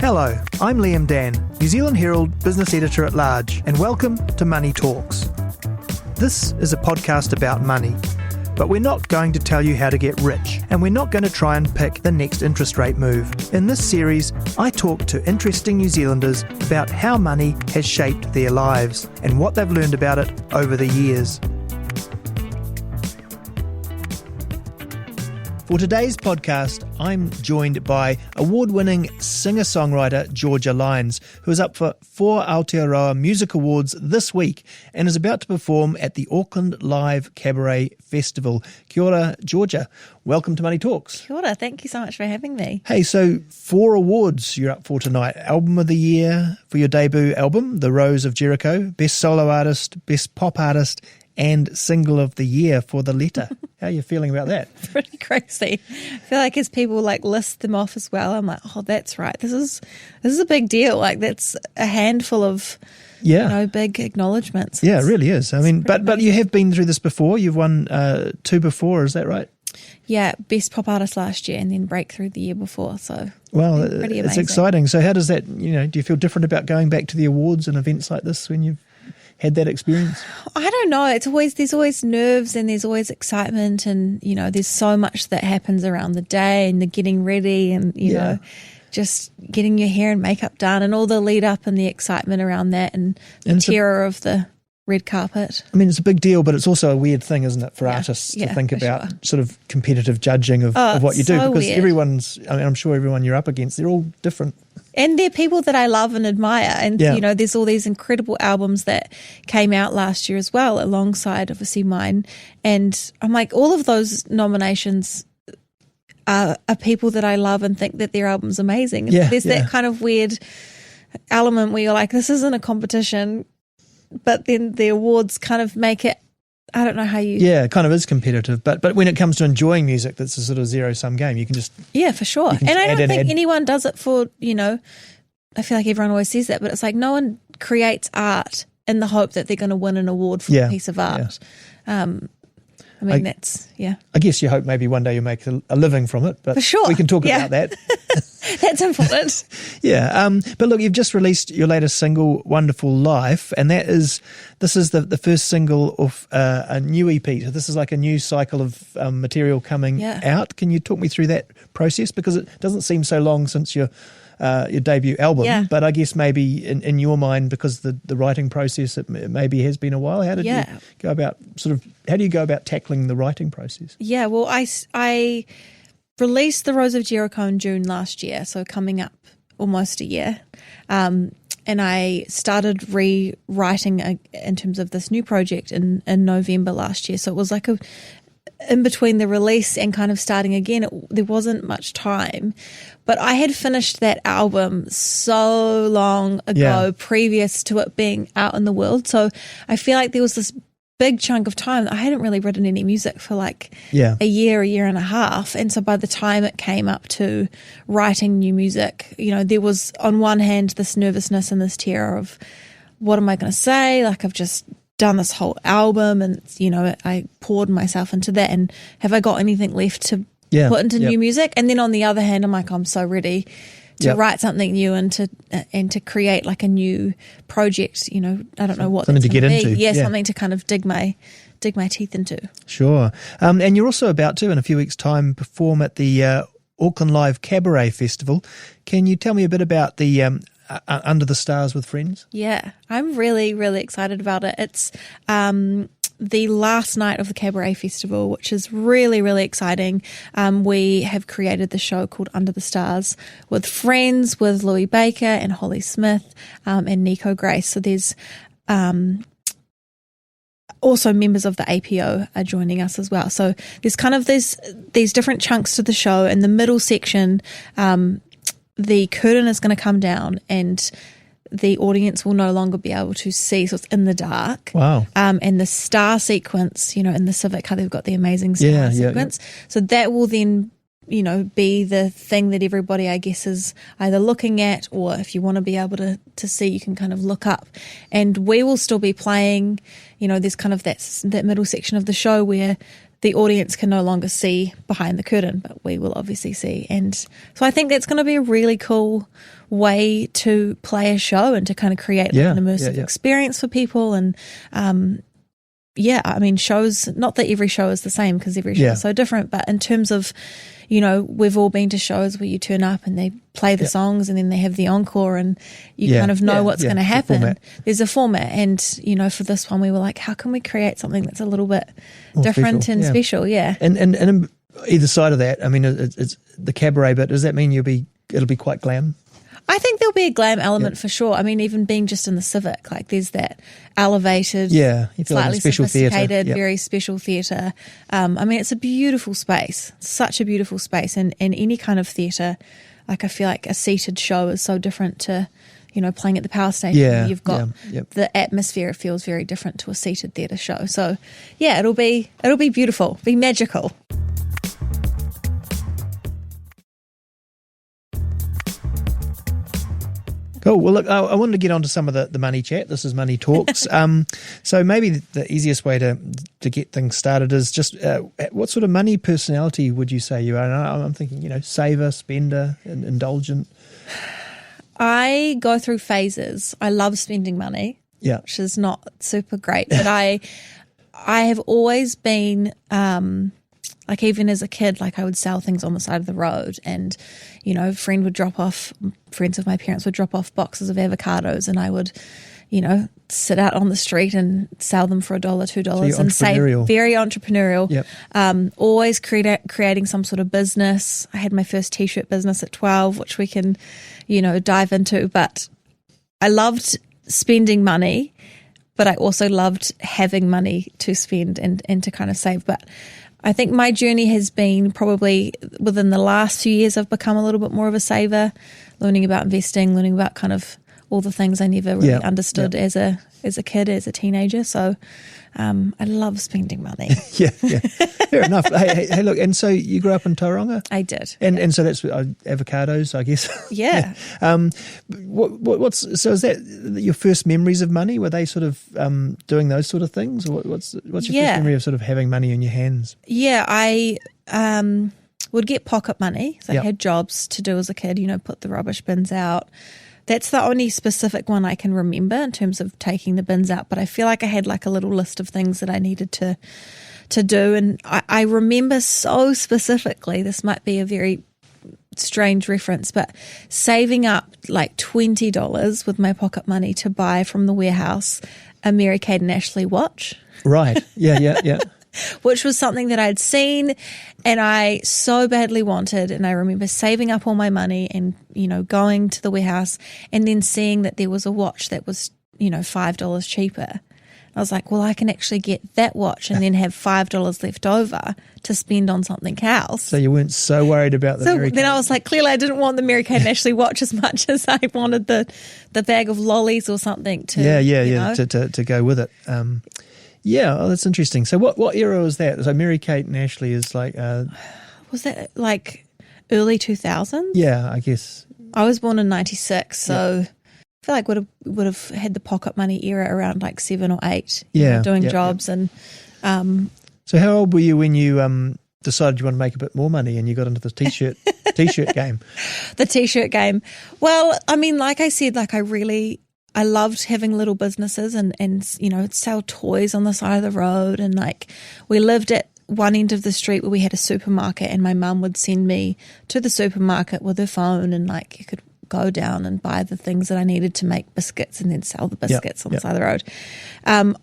Hello, I'm Liam Dan, New Zealand Herald Business Editor at Large, and welcome to Money Talks. This is a podcast about money, but we're not going to tell you how to get rich, and we're not going to try and pick the next interest rate move. In this series, I talk to interesting New Zealanders about how money has shaped their lives and what they've learned about it over the years. For today's podcast, I'm joined by award-winning singer-songwriter Georgia Lyons, who is up for 4 Aotearoa Music Awards this week and is about to perform at the Auckland Live Cabaret Festival. Kia ora, Georgia. Welcome to Money Talks. Kia ora, thank you so much for having me. Hey, so 4 awards you're up for tonight. Album of the Year for your debut album, The Rose of Jericho, Best Solo Artist, Best Pop Artist, and Single of the Year for The Letter. How are you feeling about that? Pretty crazy. I feel like as people list them off as well, I'm like, oh, that's right. This is a big deal. That's a handful of big acknowledgements. Yeah, it really is. I mean, but you have been through this before. You've won 2 before, is that right? Yeah, Best Pop Artist last year and then Breakthrough the year before. So well, pretty amazing. It's exciting. So how does that, do you feel different about going back to the awards and events like this when you've had that experience? I don't know. There's always nerves and there's always excitement, and there's so much that happens around the day and the getting ready and just getting your hair and makeup done and all the lead up and the excitement around that and the terror of the red carpet. I mean, it's a big deal, but it's also a weird thing, isn't it, for artists to think about sort of competitive judging of what you do, because everyone's, I'm sure everyone you're up against, they're all different. And they're people that I love and admire. And, there's all these incredible albums that came out last year as well, alongside, obviously, mine. And I'm like, all of those nominations are people that I love and think that their album's amazing. And there's that kind of weird element where you're like, this isn't a competition, but then the awards kind of make it, I don't know how you... Yeah, it kind of is competitive. But when it comes to enjoying music, that's a sort of zero-sum game. You can just... Yeah, for sure. And I don't think anyone does it for, I feel like everyone always says that, but it's like no one creates art in the hope that they're going to win an award for a piece of art. Yeah. I guess you hope maybe one day you'll make a living from it, but for sure. We can talk about that. That's important. But look, you've just released your latest single, Wonderful Life, and this is the first single of a new EP. So this is like a new cycle of material coming out. Can you talk me through that process? Because it doesn't seem so long since your debut album, but I guess maybe in your mind, because the writing process, it maybe has been a while. How did you go about how do you go about tackling the writing process? Yeah, well, I released The Rose of Jericho in June last year, so coming up almost a year. And I started rewriting in terms of this new project in November last year. So it was like in between the release and kind of starting again, there wasn't much time. But I had finished that album so long ago, previous to it being out in the world. So I feel like there was this big chunk of time that I hadn't really written any music for a year and a half. And so by the time it came up to writing new music, there was on one hand this nervousness and this terror of what am I going to say? I've just done this whole album and, I poured myself into that, and have I got anything left to put into new music? And then on the other hand, I'm like, I'm so ready to write something new and to create a new project. I don't know what something to get into. Something to kind of dig my teeth into. Sure. And you're also about to, in a few weeks' time, perform at the Auckland Live Cabaret Festival. Can you tell me a bit about the Under the Stars with Friends? Yeah, I'm really, really excited about it. It's the last night of the Cabaret Festival, which is really, really exciting. We have created the show called Under the Stars with friends, with Louis Baker and Holly Smith and Nico Grace. So there's also members of the APO are joining us as well. So there's kind of these different chunks to the show. In the middle section, the curtain is going to come down and the audience will no longer be able to see, so it's in the dark. Wow. And the star sequence, in the Civic, how they've got the amazing star sequence. Yeah. So that will then, be the thing that everybody, I guess, is either looking at, or if you want to be able to see, you can kind of look up. And we will still be playing, there's kind of that middle section of the show where the audience can no longer see behind the curtain, but we will obviously see. And so I think that's going to be a really cool way to play a show and to kind of create an immersive experience for people. And I mean, shows, not that every show is the same because every show is so different, but in terms of, we've all been to shows where you turn up and they play the songs and then they have the encore and you kind of know what's going to happen. There's a format. And, for this one, we were like, how can we create something that's a little bit more different and special? Yeah. And either side of that, I mean, it's the cabaret bit. Does that mean it'll be quite glam? I think there'll be a glam element for sure. I mean, even being just in the Civic, like there's that elevated, you feel slightly like special sophisticated, theatre. very special theatre. I mean, it's a beautiful space, such a beautiful space. And any kind of theatre, like I feel like a seated show is so different to, playing at the Power Station. Yeah, You've got the atmosphere feels very different to a seated theatre show. So, yeah, it'll be beautiful, be magical. Cool. Well, look, I wanted to get onto some of the money chat. This is Money Talks. So maybe the easiest way to get things started is just what sort of money personality would you say you are? And I'm thinking, saver, spender, indulgent. I go through phases. I love spending money, which is not super great, but I have always been like even as a kid, like I would sell things on the side of the road and, friends of my parents would drop off boxes of avocados and I would, sit out on the street and sell them for $1, $2 and save. Very entrepreneurial. Yep. Always creating some sort of business. I had my first t-shirt business at 12, which we can, dive into, but I loved spending money, but I also loved having money to spend and to kind of save. But I think my journey has been probably within the last few years I've become a little bit more of a saver, learning about investing, learning about kind of all the things I never really understood as a kid, as a teenager. So I love spending money. Yeah. Fair enough. Hey, look, and so you grew up in Tauranga? I did. And so that's avocados, I guess. Yeah. So is that your first memories of money? Were they sort of doing those sort of things? Or what's your first memory of sort of having money in your hands? Yeah, I would get pocket money. So I had jobs to do as a kid, put the rubbish bins out. That's the only specific one I can remember in terms of taking the bins out. But I feel like I had like a little list of things that I needed to do. And I remember so specifically, this might be a very strange reference, but saving up like $20 with my pocket money to buy from the warehouse a Mary-Kate and Ashley watch. Right. Yeah. Which was something that I'd seen and I so badly wanted. And I remember saving up all my money and, going to the warehouse and then seeing that there was a watch that was, $5 cheaper. I was like, well, I can actually get that watch and then have $5 left over to spend on something else. So you weren't so worried about the Mary-Kate. Then I was like, clearly I didn't want the Mary-Kate and Ashley watch as much as I wanted the bag of lollies or something to to go with it. That's interesting. So what era was that? So Mary-Kate and Ashley is like was that like early 2000s? Yeah, I guess. I was born in 96, so I feel like would have had the pocket money era around like 7 or 8. Doing jobs and. So how old were you when you decided you want to make a bit more money and you got into the t-shirt game? The t-shirt game. Well, I mean, like I said, like I loved having little businesses and sell toys on the side of the road. And like we lived at one end of the street where we had a supermarket and my mum would send me to the supermarket with her phone and like you could go down and buy the things that I needed to make biscuits and then sell the biscuits on the side of the road.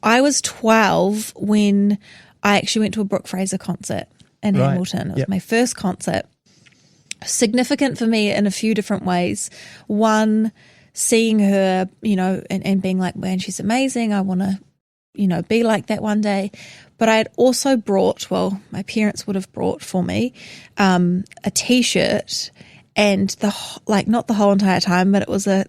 I was 12 when I actually went to a Brooke Fraser concert in Hamilton. It was my first concert. Significant for me in a few different ways. One, seeing her, and being like, man, she's amazing. I want to, be like that one day. But I had also brought, my parents would have brought for me a T-shirt and not the whole entire time, but it was a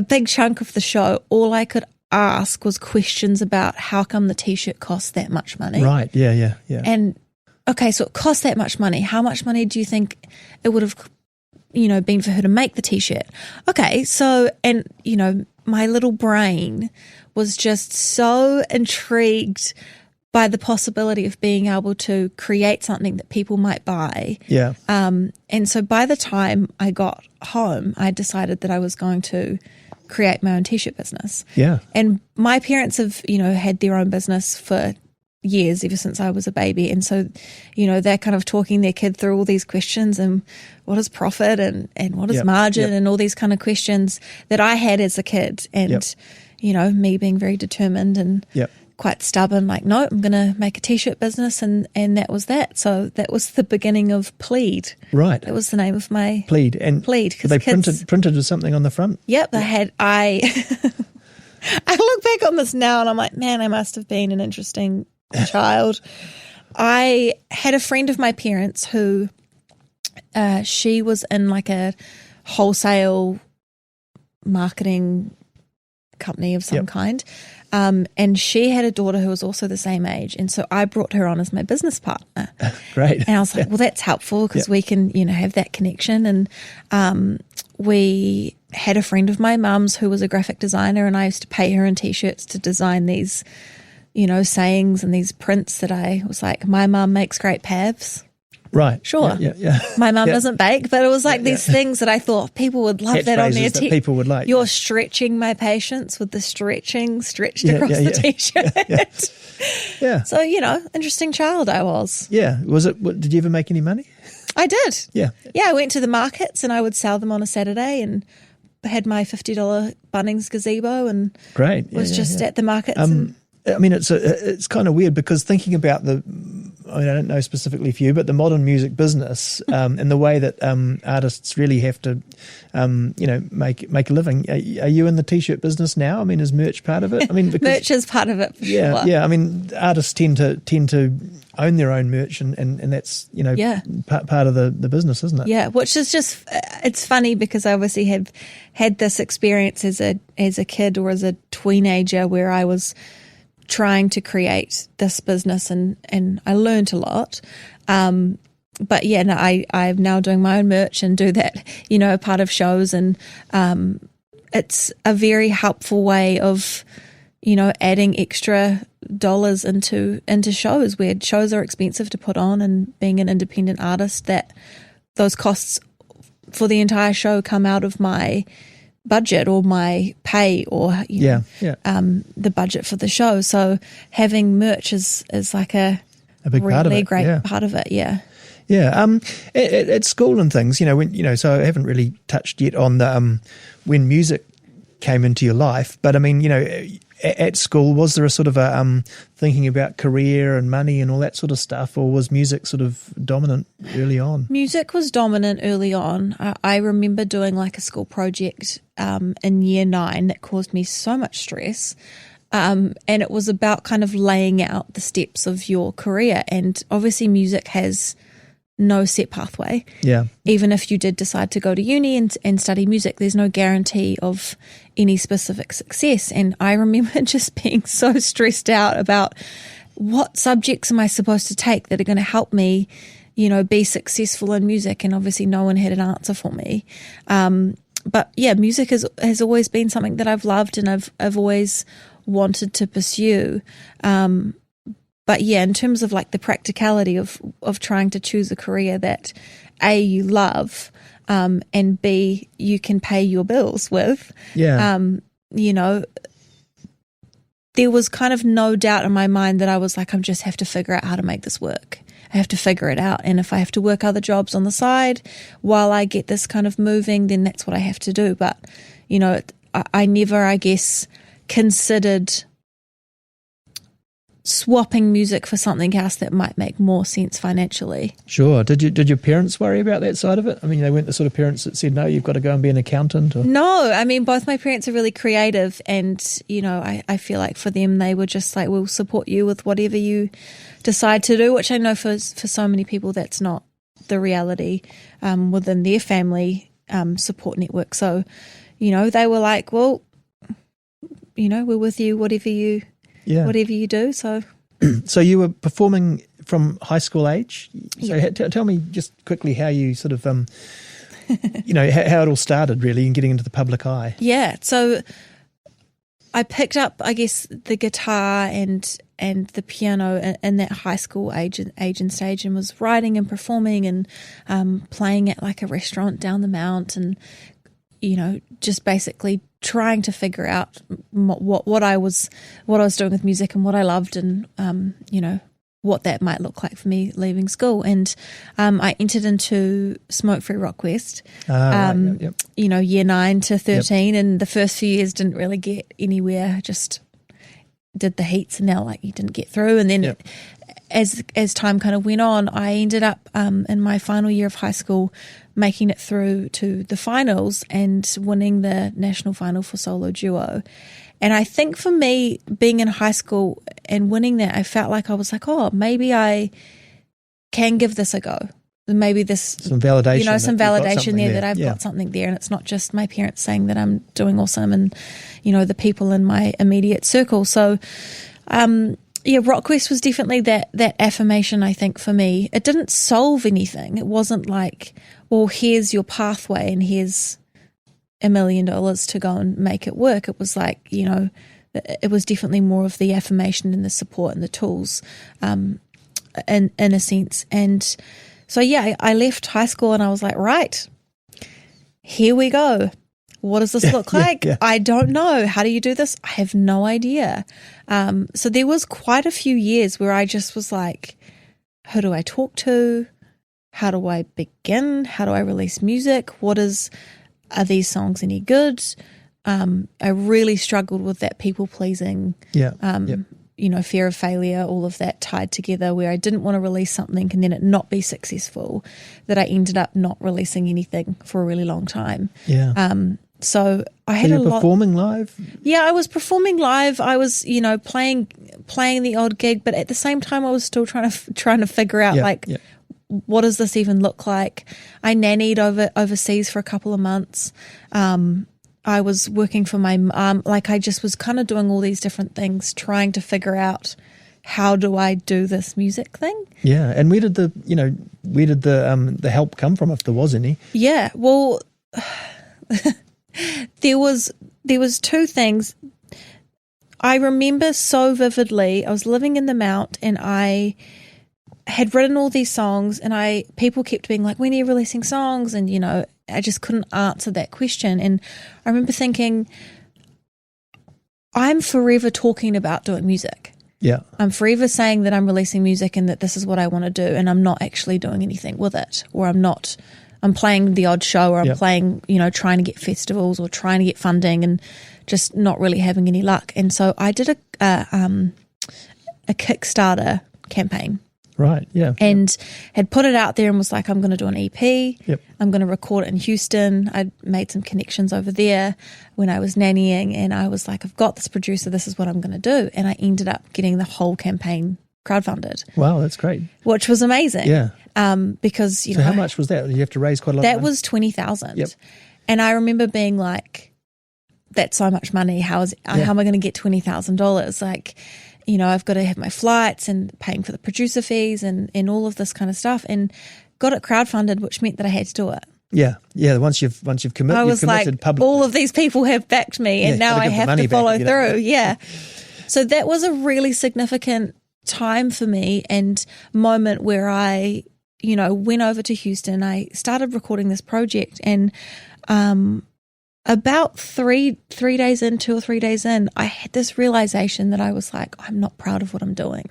big chunk of the show. All I could ask was questions about how come the T-shirt costs that much money. Right, yeah. And, okay, so it cost that much money. How much money do you think it would have been for her to make the T-shirt? Okay, so, and, my little brain was just so intrigued by the possibility of being able to create something that people might buy. Yeah. And so by the time I got home, I decided that I was going to create my own t-shirt business. Yeah. And my parents have, had their own business for years, ever since I was a baby. And so, they're kind of talking their kid through all these questions and what is profit and what is margin and all these kind of questions that I had as a kid. And, me being very determined and quite stubborn, like, no, I'm going to make a t-shirt business. And that was that. So that was the beginning of Pleed. Right. That was the name of my Pleed. And Pleed. They printed with something on the front? Yep. They had, I look back on this now and I'm like, man, I must have been an interesting child. I had a friend of my parents who she was in like a wholesale marketing company of some kind, and she had a daughter who was also the same age, and so I brought her on as my business partner. Great. And I was like, well, that's helpful because we can have that connection. And we had a friend of my mum's who was a graphic designer, and I used to pay her in t-shirts to design these sayings and these prints that I was like, my mum makes great paths. Right. Sure. Yeah. My mum doesn't bake, but it was like these things that I thought people would love that on their that people would like. You're stretching my patience with the stretched across the t-shirt. Yeah. So, interesting child I was. Yeah. Did you ever make any money? I did. Yeah. Yeah, I went to the markets and I would sell them on a Saturday and had my $50 Bunnings gazebo and was just at the markets. I mean, it's kind of weird because thinking about I don't know specifically for you, but the modern music business and the way that artists really have to, make a living. Are you in the t-shirt business now? I mean, is merch part of it? I mean, because, merch is part of it. For sure. Yeah. I mean, artists tend to own their own merch, and that's part of the business, isn't it? Yeah, which is just it's funny because I obviously have had this experience as a kid or as a teenager where I was trying to create this business and I learned a lot. But yeah, no, I'm now doing my own merch and do that, part of shows, and it's a very helpful way of, adding extra dollars into shows where shows are expensive to put on, and being an independent artist, that those costs for the entire show come out of my budget or my pay or the budget for the show. So having merch is like a big really part of it. Great part of it. Yeah. At school and things, so I haven't really touched yet on the when music came into your life, but I mean, at school, was there a sort of a thinking about career and money and all that sort of stuff, or was music sort of dominant early on? Music was dominant early on. I remember doing like a school project in year 9 that caused me so much stress. And it was about kind of laying out the steps of your career. And obviously music has no set pathway. Yeah. Even if you did decide to go to uni and study music, there's no guarantee of any specific success. And I remember just being so stressed out about what subjects am I supposed to take that are going to help me, be successful in music. And obviously no one had an answer for me. But yeah, music has always been something that I've loved and I've always wanted to pursue. But yeah, in terms of like the practicality of trying to choose a career that A, you love, and B, you can pay your bills with. Yeah. There was kind of no doubt in my mind that I was like, I just have to figure out how to make this work. I have to figure it out. And if I have to work other jobs on the side while I get this kind of moving, then that's what I have to do. But, I never, I guess, considered swapping music for something else that might make more sense financially. Sure. Did your parents worry about that side of it? I mean, they weren't the sort of parents that said, no, you've got to go and be an accountant? Or? No, I mean, both my parents are really creative, and, I feel like for them, they were just like, we'll support you with whatever you decide to do, which I know for so many people, that's not the reality within their family support network. So, they were like, well, we're with you, whatever you do. So you were performing from high school age. So tell me just quickly how you sort of, how it all started really in getting into the public eye. Yeah. So I picked up, I guess, the guitar and and the piano in that high school age and stage, and was writing and performing and playing at like a restaurant down the mount, and just basically trying to figure out what I was doing with music and what I loved, and what that might look like for me leaving school. And I entered into Smoke Free Rock West, year 9 to 13, and the first few years didn't really get anywhere, just did the heats, and now like you didn't get through. And then as time kind of went on, I ended up in my final year of high school making it through to the finals and winning the national final for solo duo. And I think for me, being in high school and winning that, I felt like I was like, oh, maybe I can give this a go. Maybe some validation, some validation there that I've got something there, and it's not just my parents saying that I'm doing awesome, and the people in my immediate circle. So, RockQuest was definitely that affirmation. I think for me, it didn't solve anything. It wasn't like, well, here's your pathway and here's $1 million to go and make it work. It was like, it was definitely more of the affirmation and the support and the tools, in a sense. And so, I left high school and I was like, right, here we go. What does this look like? I don't know. How do you do this? I have no idea. So there was quite a few years where I just was like, who do I talk to? How do I begin? How do I release music? Are these songs any good? I really struggled with that people pleasing, fear of failure, all of that tied together, where I didn't want to release something and then it not be successful, that I ended up not releasing anything for a really long time. So I had a lot. Performing live? Yeah, I was performing live. I was, playing the odd gig, but at the same time, I was still trying to figure out what does this even look like? I nannied overseas for a couple of months. I was working for my mum. I just was kind of doing all these different things, trying to figure out, how do I do this music thing? Yeah, and where did the help come from, if there was any? Yeah, well, there was two things. I remember so vividly. I was living in the Mount, and I had written all these songs, and people kept being like, when are you releasing songs? And, I just couldn't answer that question. And I remember thinking, I'm forever talking about doing music. Yeah. I'm forever saying that I'm releasing music and that this is what I want to do, and I'm not actually doing anything with it, or I'm playing the odd show, or I'm playing, trying to get festivals or trying to get funding, and just not really having any luck. And so I did a Kickstarter campaign. Right, yeah. And had put it out there and was like, I'm going to do an EP. Yep. I'm going to record it in Houston. I'd made some connections over there when I was nannying, and I was like, I've got this producer. This is what I'm going to do. And I ended up getting the whole campaign crowdfunded. Wow, that's great. Which was amazing. Yeah. Because, So how much was that? You have to raise quite a lot of money? That was $20,000. Yep. And I remember being like, that's so much money. How am I going to get $20,000? Like, I've got to have my flights and paying for the producer fees and all of this kind of stuff, and got it crowdfunded, which meant that I had to do it. Yeah. Once you've committed, I was like, publicly. all of these people have backed me, and now I have to follow through. Yeah. So that was a really significant time for me, and moment where I, went over to Houston. I started recording this project, and about 2 or 3 days in, I had this realization that I was like, I'm not proud of what I'm doing.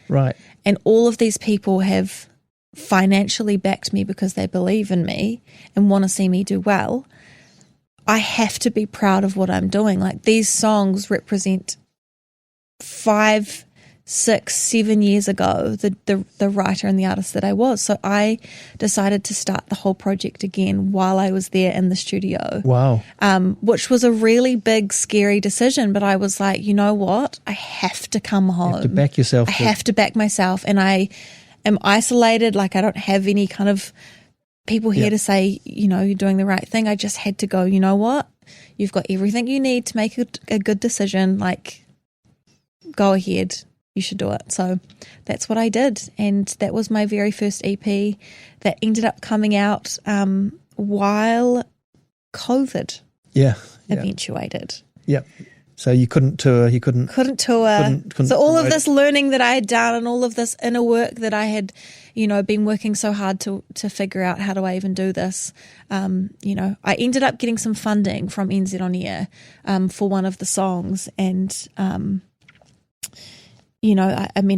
Right. And all of these people have financially backed me because they believe in me and want to see me do well. I have to be proud of what I'm doing. Like, these songs represent 5, 6, 7 years ago, the writer and the artist that I was. So I decided to start the whole project again while I was there in the studio. Wow. Which was a really big, scary decision. But I was like, you know what? I have to come home. You have to back yourself. I have to back myself. And I am isolated. Like, I don't have any kind of people here to say, you're doing the right thing. I just had to go, you know what? You've got everything you need to make a good decision. Like, go ahead. You should do it. So that's what I did. And that was my very first EP that ended up coming out while COVID eventuated. Yeah. So you couldn't tour, couldn't tour. So all of this learning that I had done and all of this inner work that I had, been working so hard to figure out how do I even do this. I ended up getting some funding from NZ On Air for one of the songs, and I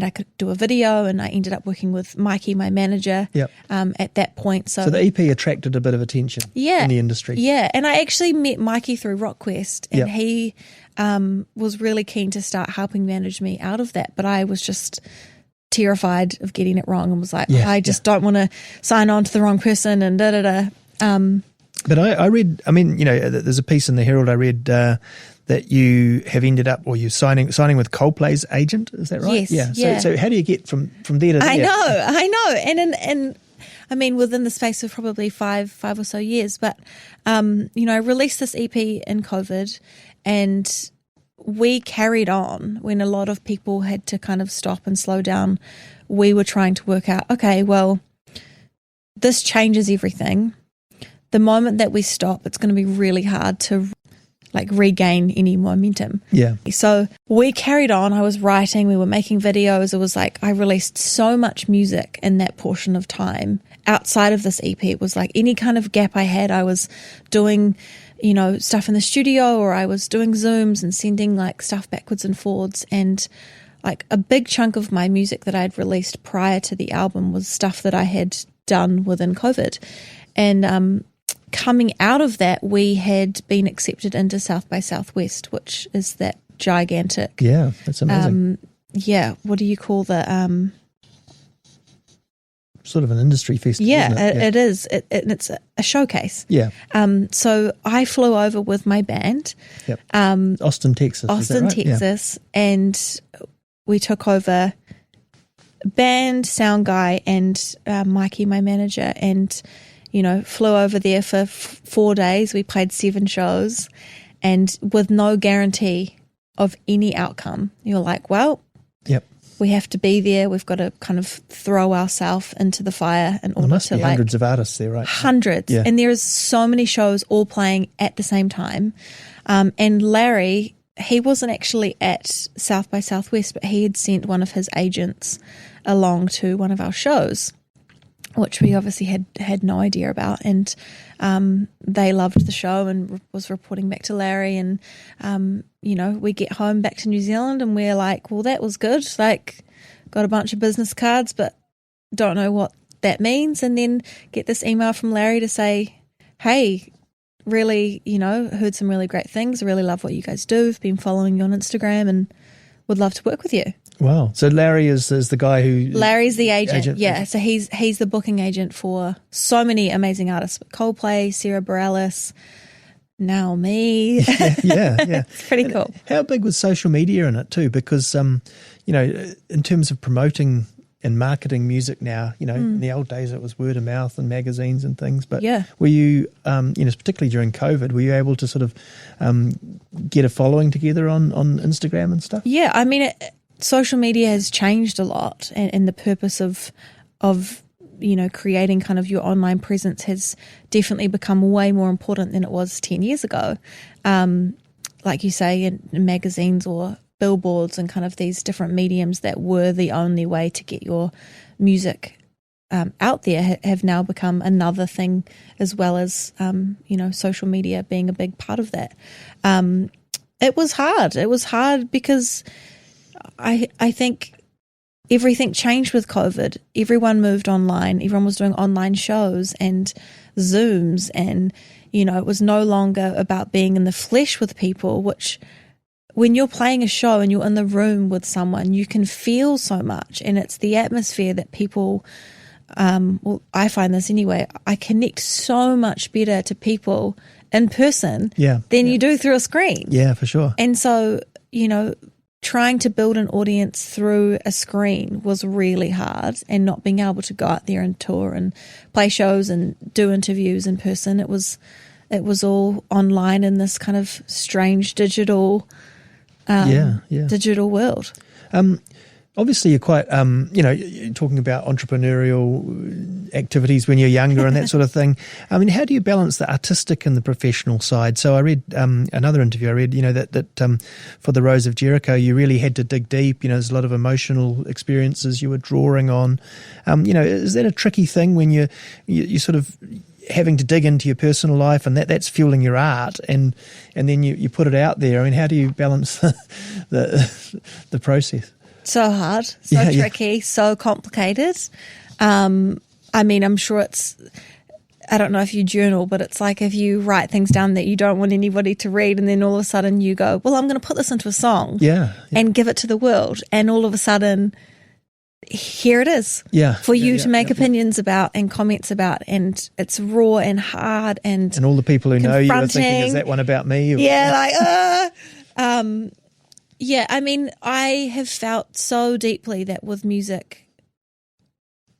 could do a video, and I ended up working with Mikey, my manager, at that point. So the EP attracted a bit of attention in the industry. Yeah, and I actually met Mikey through RockQuest, and he was really keen to start helping manage me out of that. But I was just terrified of getting it wrong and was like, I just don't want to sign on to the wrong person and da-da-da. But I read, there's a piece in the Herald I read that you have ended up, or you're signing with Coldplay's agent, is that right? Yes. So how do you get from there to there? I know. And within the space of probably five or so years. But, I released this EP in COVID, and we carried on when a lot of people had to kind of stop and slow down. We were trying to work out, okay, well, this changes everything. The moment that we stop, it's going to be really hard to regain any momentum. Yeah. So we carried on. I was writing, we were making videos. It was like I released so much music in that portion of time. Outside of this EP, it was like any kind of gap I had, I was doing, stuff in the studio, or I was doing Zooms and sending stuff backwards and forwards. And a big chunk of my music that I'd released prior to the album was stuff that I had done within COVID. And coming out of that, we had been accepted into South by Southwest, which is that gigantic. Yeah, that's amazing. What do you call the sort of an industry festival? Yeah, isn't it? It is. It's a showcase. Yeah. So I flew over with my band. Yep. Austin, Texas. Is that right? Texas, and we took over band, sound guy, and Mikey, my manager, and flew over there for 4 days. We played 7 shows, and with no guarantee of any outcome. You're like, well, we have to be there. We've got to kind of throw ourselves into the fire in order to hundreds of artists there, right? Hundreds. Yeah. And there is so many shows all playing at the same time. And Larry, he wasn't actually at South by Southwest, but he had sent one of his agents along to one of our shows, which we obviously had no idea about. And they loved the show and was reporting back to Larry. And, we get home back to New Zealand and we're like, well, that was good. Got a bunch of business cards, but don't know what that means. And then get this email from Larry to say, hey, really, heard some really great things. I really love what you guys do. I've been following you on Instagram and would love to work with you. Wow. So Larry is the guy who... Larry's the agent. Yeah. So he's the booking agent for so many amazing artists. Coldplay, Sarah Bareilles, now me. Yeah. It's pretty cool. How big was social media in it too? Because, in terms of promoting and marketing music now, in the old days it was word of mouth and magazines and things. But were you, particularly during COVID, were you able to sort of get a following together on Instagram and stuff? Yeah. Social media has changed a lot, and the purpose of creating kind of your online presence has definitely become way more important than it was 10 years ago. Like you say, in magazines or billboards and kind of these different mediums that were the only way to get your music out there have now become another thing, as well as social media being a big part of that. It was hard because I think everything changed with COVID. Everyone moved online. Everyone was doing online shows and Zooms, and it was no longer about being in the flesh with people, which when you're playing a show and you're in the room with someone, you can feel so much, and it's the atmosphere that people I find this anyway, I connect so much better to people in person than you do through a screen. Yeah, for sure. And so, trying to build an audience through a screen was really hard, and not being able to go out there and tour and play shows and do interviews in person. It was all online in this kind of strange digital digital world. Obviously, you're quite, you're talking about entrepreneurial activities when you're younger and that sort of thing. I mean, how do you balance the artistic and the professional side? So I read another interview. I read, that for the Rose of Jericho, you really had to dig deep. There's a lot of emotional experiences you were drawing on. Is that a tricky thing when you sort of having to dig into your personal life and that's fueling your art and then you put it out there? I mean, how do you balance the process? So hard, so tricky, so complicated. I'm sure I don't know if you journal, but it's like if you write things down that you don't want anybody to read and then all of a sudden you go, well, I'm going to put this into a song and give it to the world. And all of a sudden, here it is for you to make opinions about and comments about. And it's raw and hard and all the people who know you are thinking, is that one about me? I have felt so deeply that with music,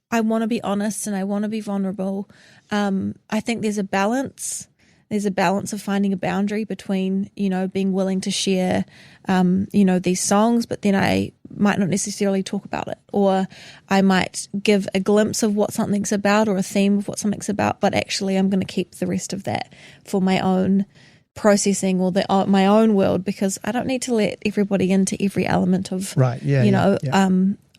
I want to be honest and I want to be vulnerable. I think there's a balance. There's a balance of finding a boundary between, being willing to share, these songs, but then I might not necessarily talk about it, or I might give a glimpse of what something's about or a theme of what something's about, but actually I'm going to keep the rest of that for my own processing or my own world, because I don't need to let everybody into every element of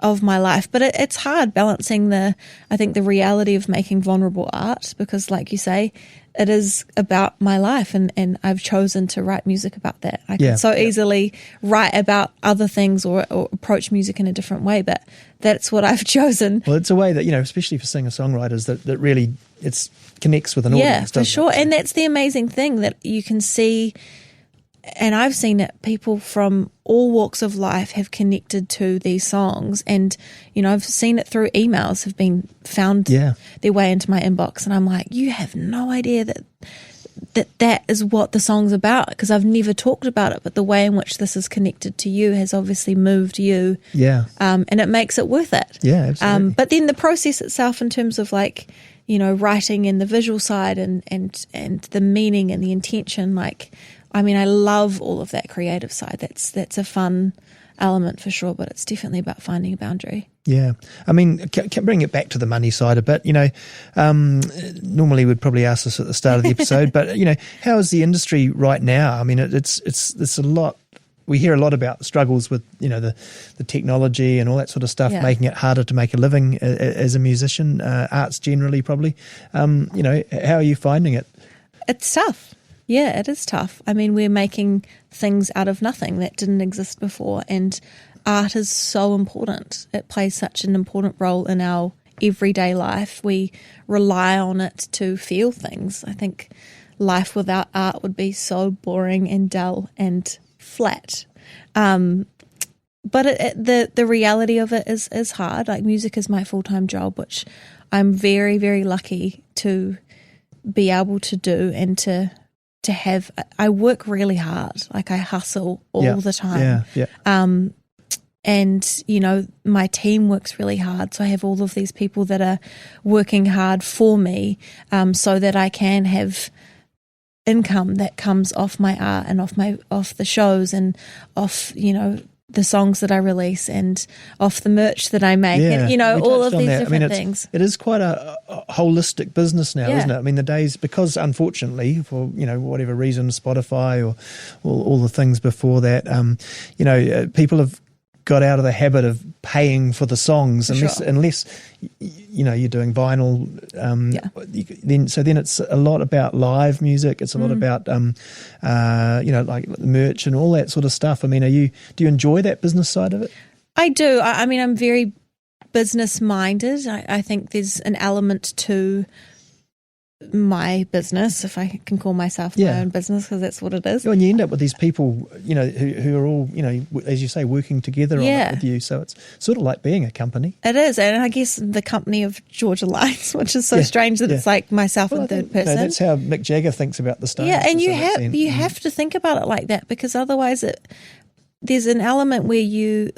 of my life. But it's hard balancing I think the reality of making vulnerable art, because like you say, it is about my life and I've chosen to write music about that. I can easily write about other things or approach music in a different way, but that's what I've chosen. Well, it's a way that, especially for singer-songwriters, that really connects with an audience. Yeah, for sure. And that's the amazing thing that you can see, and I've seen it, people from all walks of life have connected to these songs. And, I've seen it through emails, have been found their way into my inbox. And I'm like, you have no idea that is what the song's about, because I've never talked about it. But the way in which this is connected to you has obviously moved you. Yeah. And it makes it worth it. Yeah, absolutely. But then the process itself in terms of writing and the visual side and the meaning and the intention, I love all of that creative side. That's a fun element for sure, but it's definitely about finding a boundary. Yeah. I mean, can bring it back to the money side a bit, normally we'd probably ask this at the start of the episode, but, how is the industry right now? I mean, it's a lot. We hear a lot about the struggles with, the technology and all that sort of stuff, making it harder to make a living as a musician, arts generally probably. How are you finding it? It's tough. Yeah, it is tough. I mean, we're making things out of nothing that didn't exist before, and art is so important. It plays such an important role in our everyday life. We rely on it to feel things. I think life without art would be so boring and dull and flat. But the reality of it is hard. Like, music is my full-time job, which I'm very, very lucky to be able to do and to have. I work really hard. Like, I hustle all the time. And, my team works really hard. So I have all of these people that are working hard for me, so that I can have income that comes off my art and off the shows and off, the songs that I release and off the merch that I make and, all of these different things. It is quite a holistic business now, isn't it? I mean, the days, because unfortunately for, whatever reason, Spotify or all the things before that, people have got out of the habit of paying for the songs unless you're doing vinyl. Then it's a lot about live music. It's a lot about like merch and all that sort of stuff. I mean, do you enjoy that business side of it? I do. I mean, I'm very business minded. I think there's an element to my business, if I can call myself my own business, because that's what it is. And you end up with these people, who are all, as you say, working together on it with you. So it's sort of like being a company. It is, and I guess the company of Georgia Lines, which is so strange that it's like myself and third person. That's how Mick Jagger thinks about the Stones. Yeah, and you have to think about it like that, because otherwise there's an element where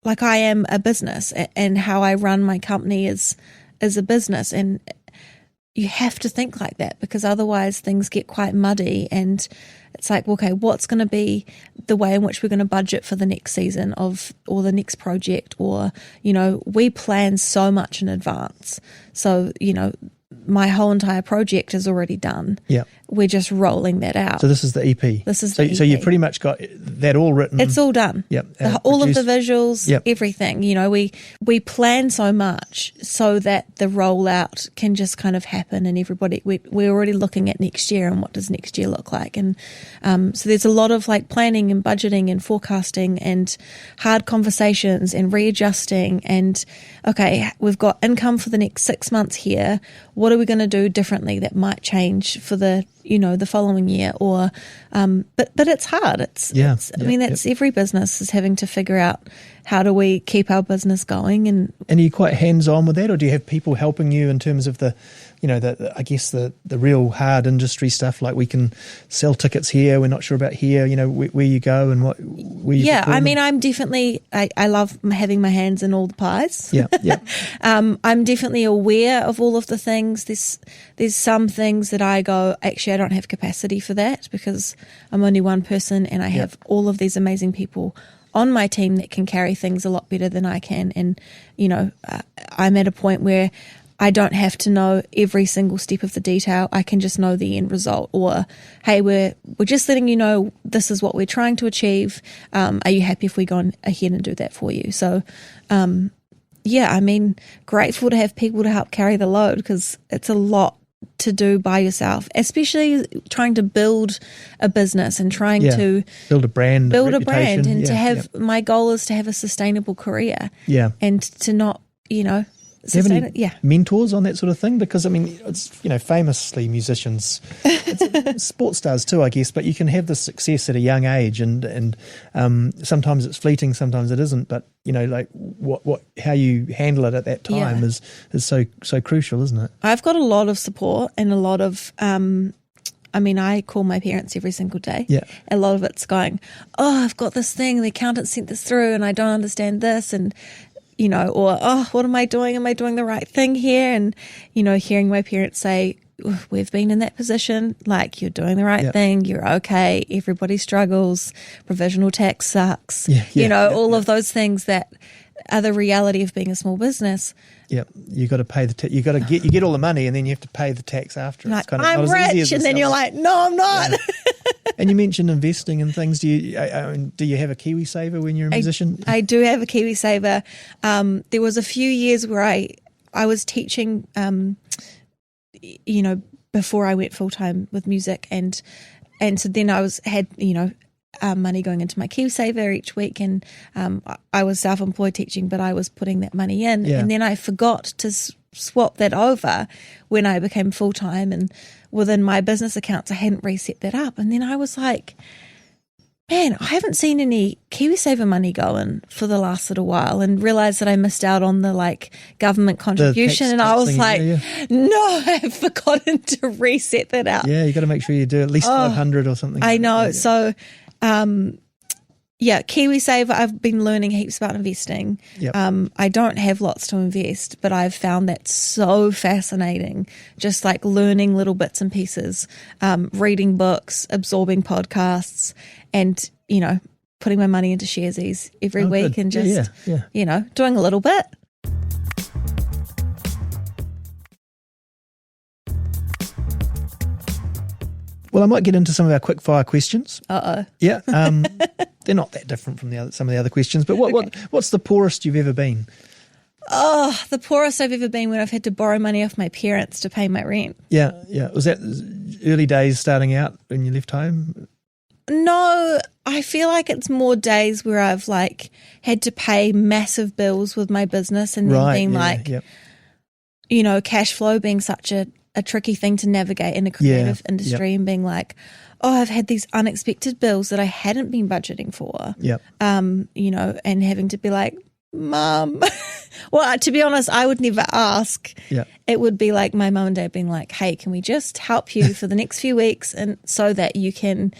I am a business, and how I run my company is a business, and you have to think like that, because otherwise things get quite muddy, and it's like, okay, what's going to be the way in which we're going to budget for the next season or the next project, or, we plan so much in advance. So, my whole entire project is already done. Yeah. We're just rolling that out. So this is the EP. So you've pretty much got that all written. It's all done. Yep. All of the visuals, yep. Everything. We plan so much so that the rollout can just kind of happen, and we're already looking at next year and what does next year look like. And so there's a lot of like planning and budgeting and forecasting and hard conversations and readjusting, and okay, we've got income for the next 6 months here. What are we going to do differently that might change for the following year? Or but it's hard. Every business is having to figure out, how do we keep our business going? And are you quite hands-on with that, or do you have people helping you in terms of the real hard industry stuff, like we can sell tickets here, we're not sure about here, where you go and where you perform? I'm definitely, I love having my hands in all the pies. Yeah. I'm definitely aware of all of the things. There's some things that I go, actually I don't have capacity for that, because I'm only one person and I have all of these amazing people on my team that can carry things a lot better than I can. And, I'm at a point where I don't have to know every single step of the detail. I can just know the end result. Or, hey, we're just letting you know this is what we're trying to achieve. Are you happy if we go ahead and do that for you? So, grateful to have people to help carry the load, because it's a lot to do by yourself, especially trying to build a business and trying to build a brand, and to have, my goal is to have a sustainable career. Yeah. And to not, Do you have any mentors on that sort of thing? Because, it's, famously musicians, it's sports stars too, I guess, but you can have this success at a young age, and sometimes it's fleeting, sometimes it isn't, but, how you handle it at that time is so crucial, isn't it? I've got a lot of support and a lot of, I call my parents every single day. Yeah. A lot of it's going, oh, I've got this thing, the accountant sent this through and I don't understand this, and or, oh, what am I doing? Am I doing the right thing here? And, hearing my parents say, we've been in that position, like, you're doing the right thing, you're okay, everybody struggles, provisional tax sucks, all of those things that are the reality of being a small business. Yeah, you got to pay you get all the money, and then you have to pay the tax after. Like, I'm rich, and then you're like, no, I'm not. Yeah. And you mentioned investing and things. Do you have a KiwiSaver when you're a musician? I do have a KiwiSaver. There was a few years where I was teaching, before I went full time with music, and so then I had money going into my KiwiSaver each week, and I was self-employed teaching, but I was putting that money in, and then I forgot to swap that over when I became full time, and within my business accounts I hadn't reset that up, and then I was like, man, I haven't seen any KiwiSaver money going for the last little while, and realised that I missed out on the government contribution, and I was like, no, I've forgotten to reset that up. Yeah, you got to make sure you do at least 500 or something. I know. So KiwiSaver, I've been learning heaps about investing. Yep. I don't have lots to invest, but I've found that so fascinating, just like learning little bits and pieces, reading books, absorbing podcasts, and, putting my money into Sharesies every week, good. And just, doing a little bit. Well, I might get into some of our quick fire questions. Uh-oh. Yeah. They're not that different from some of the other questions, but what's the poorest you've ever been? Oh, the poorest I've ever been when I've had to borrow money off my parents to pay my rent. Yeah. Was that early days starting out when you left home? No, I feel like it's more days where I've had to pay massive bills with my business, and then being cash flow being such a tricky thing to navigate in a creative industry, and being like, oh, I've had these unexpected bills that I hadn't been budgeting for. Yep. And having to be like, Mum. Well, to be honest, I would never ask. Yeah. It would be like my mum and dad being like, hey, can we just help you for the next few weeks, and so that you can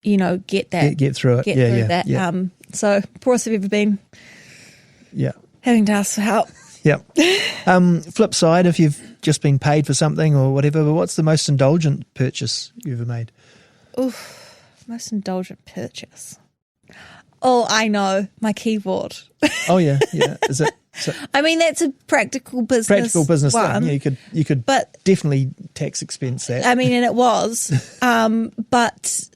get that. Get through it. Get through that. Yeah. So poorest I've ever been. Yeah. Having to ask for help. Yeah. Flip side, if you've just been paid for something or whatever, but what's the most indulgent purchase you ever made? Most indulgent purchase. Oh, I know, my keyboard. Oh yeah. Is it? I mean, that's a practical business one. thing. Yeah, you could but definitely tax expense that. I mean, and it was. But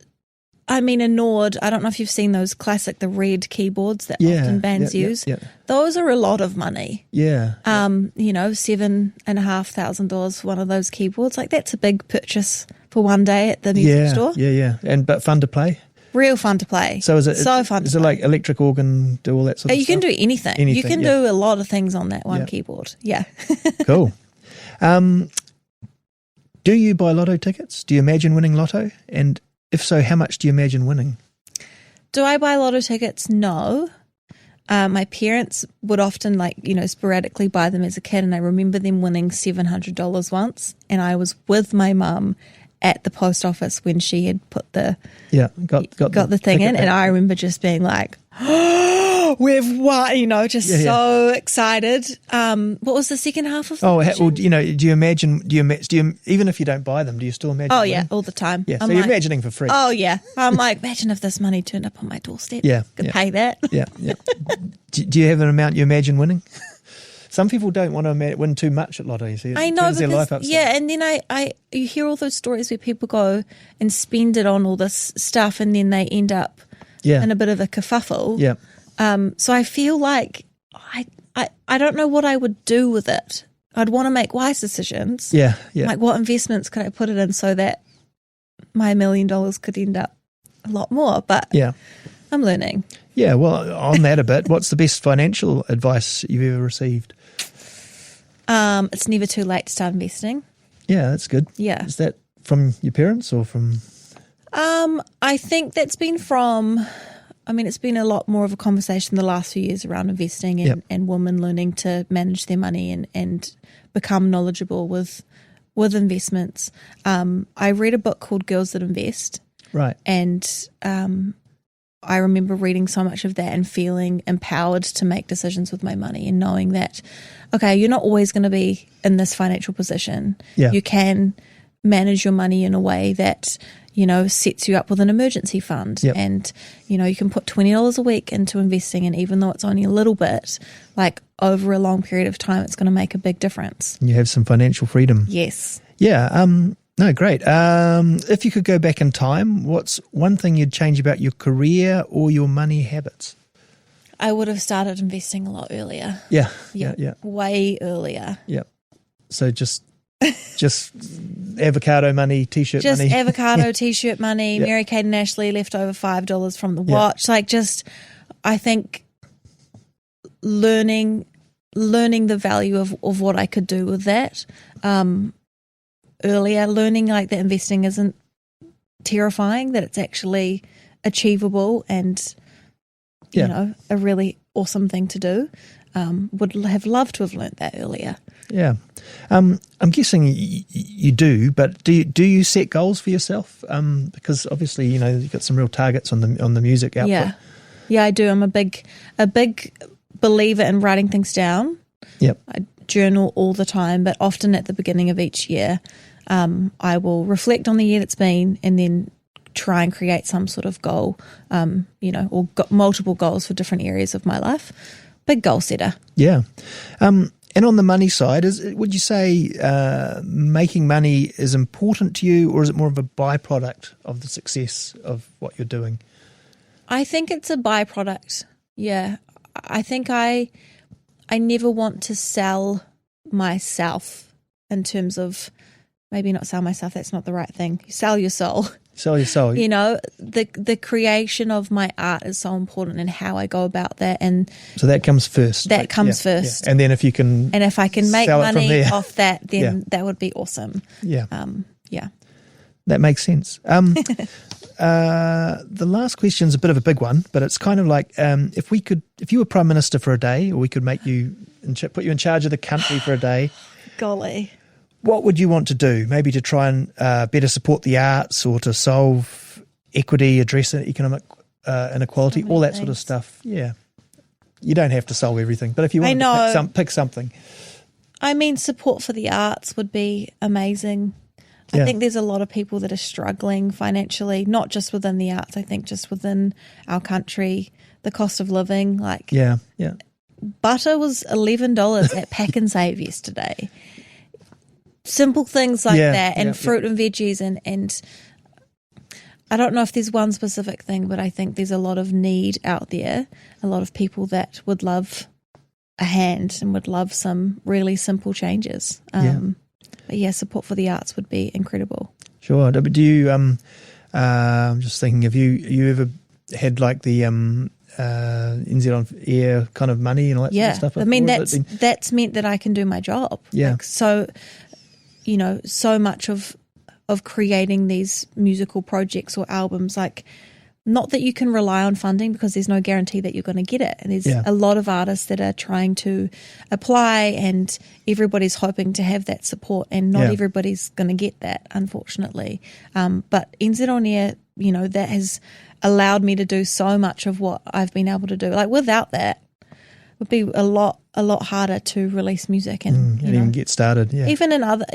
I mean, a Nord, I don't know if you've seen those classic, the red keyboards that often bands use. Yeah. Those are a lot of money. Yeah. $7,500 for one of those keyboards. Like, that's a big purchase for one day at the music store. Yeah. But fun to play? Real fun to play. So is it fun is it like electric organ, do all that sort of stuff? You can do anything. You can do a lot of things on that one keyboard. Yeah. Cool. Do you buy lotto tickets? Do you imagine winning lotto? And if so, how much do you imagine winning? Do I buy lotto tickets? No. My parents would often sporadically buy them as a kid, and I remember them winning $700 once, and I was with my mum at the post office when she had put the got the thing in, and I remember just being like, "Oh, we've won!" So excited. What was the second half of? Do you imagine? Do you even if you don't buy them, do you still imagine? Oh yeah, all the time. Yeah, so you're imagining for free. Oh yeah, I'm like, imagine if this money turned up on my doorstep. Could pay that. Yeah. Do you have an amount you imagine winning? Some people don't want to win too much at lotto. You see, I know, their life upside. And then you hear all those stories where people go and spend it on all this stuff, and then they end up in a bit of a kerfuffle. Yeah. So I feel like I don't know what I would do with it. I'd want to make wise decisions. Yeah. Like, what investments could I put it in so that my $1 million could end up a lot more? But I'm learning. Yeah. Well, on that a bit, what's the best financial advice you've ever received? It's never too late to start investing. Yeah, that's good. Yeah. Is that from your parents or from? I think that's been from. I mean, it's been a lot more of a conversation the last few years around investing and women learning to manage their money and become knowledgeable with investments. I read a book called Girls That Invest. Right. And I remember reading so much of that and feeling empowered to make decisions with my money and knowing that, okay, you're not always going to be in this financial position. Yeah. You can manage your money in a way that, sets you up with an emergency fund. Yep. And, you can put $20 a week into investing, and even though it's only a little bit, like over a long period of time, it's going to make a big difference. You have some financial freedom. Yes. Yeah. No, great. If you could go back in time, what's one thing you'd change about your career or your money habits? I would have started investing a lot earlier. Yeah. Way earlier. Yeah. So just avocado money, t-shirt money. Just avocado, t-shirt money, Mary Kate and Ashley left over $5 from the watch. I think learning the value of what I could do with that. Earlier, learning that investing isn't terrifying, that it's actually achievable and a really awesome thing to do. Would have loved to have learnt that earlier. Yeah. I'm guessing you do, but do you set goals for yourself? Because obviously, you've got some real targets on the music output. Yeah, I do. I'm a big believer in writing things down. Yep. I journal all the time, but often at the beginning of each year, I will reflect on the year that's been and then try and create some sort of goal, or multiple goals for different areas of my life. Big goal setter. Yeah. And on the money side, would you say making money is important to you, or is it more of a byproduct of the success of what you're doing? I think it's a byproduct. Yeah. I think I never want to sell myself in terms of, maybe not sell myself, that's not the right thing. Sell your soul. Sell your soul. The creation of my art is so important and how I go about that. And so that comes first. That comes first. Yeah. And then if I can make money off that, then that would be awesome. Yeah. Yeah. That makes sense. The last question is a bit of a big one, but it's kind of like if you were Prime Minister for a day, or we could put you in charge of the country for a day. Golly. What would you want to do? Maybe to try and better support the arts, or to solve equity, address economic inequality, all that sort of stuff. Yeah. you don't have to solve everything, but if you want to pick something. I mean, support for the arts would be amazing. I think there's a lot of people that are struggling financially, not just within the arts. I think just within our country, the cost of living, like butter was $11 at Pack and Save yesterday. Simple things like that, and fruit and veggies, and I don't know if there's one specific thing, but I think there's a lot of need out there, a lot of people that would love a hand and would love some really simple changes. But support for the arts would be incredible. Sure. But do you, I'm just thinking, have you ever had like the NZ on Air kind of money and all that sort of stuff? I mean, that's meant that I can do my job. Yeah. Like, so, so much of creating these musical projects or albums, like, not that you can rely on funding because there's no guarantee that you're going to get it. And there's a lot of artists that are trying to apply, and everybody's hoping to have that support, and not everybody's going to get that, unfortunately. But NZ On Air, that has allowed me to do so much of what I've been able to do. Like, without that, it would be a lot harder to release music and even get started. Yeah. Even in other,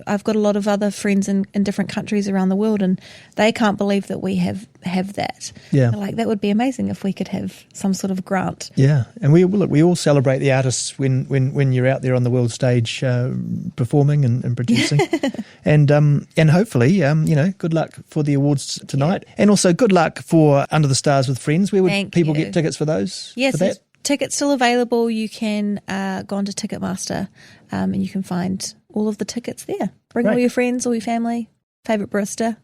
I've got a lot of other friends in different countries around the world, and they can't believe that we have that. Yeah. They're like, that would be amazing if we could have some sort of grant. Yeah, and we all celebrate the artists when you're out there on the world stage performing and producing, and hopefully good luck for the awards tonight, and also good luck for Under the Stars with Friends. Where would people get tickets for those? Yes. For that? Tickets still available. You can go onto Ticketmaster and you can find all of the tickets there. Bring all your friends, all your family, favourite barista,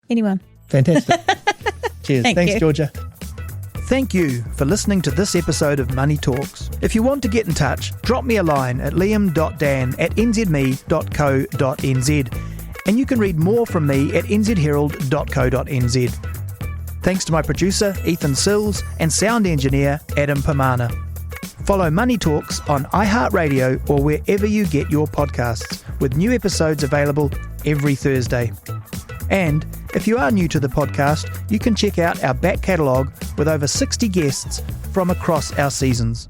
anyone. Fantastic. Cheers. Thanks, you. Georgia. Thank you for listening to this episode of Money Talks. If you want to get in touch, drop me a line at liam.dan@nzme.co.nz, and you can read more from me at nzherald.co.nz. Thanks to my producer, Ethan Sills, and sound engineer, Adam Pamana. Follow Money Talks on iHeartRadio or wherever you get your podcasts, with new episodes available every Thursday. And if you are new to the podcast, you can check out our back catalogue with over 60 guests from across our seasons.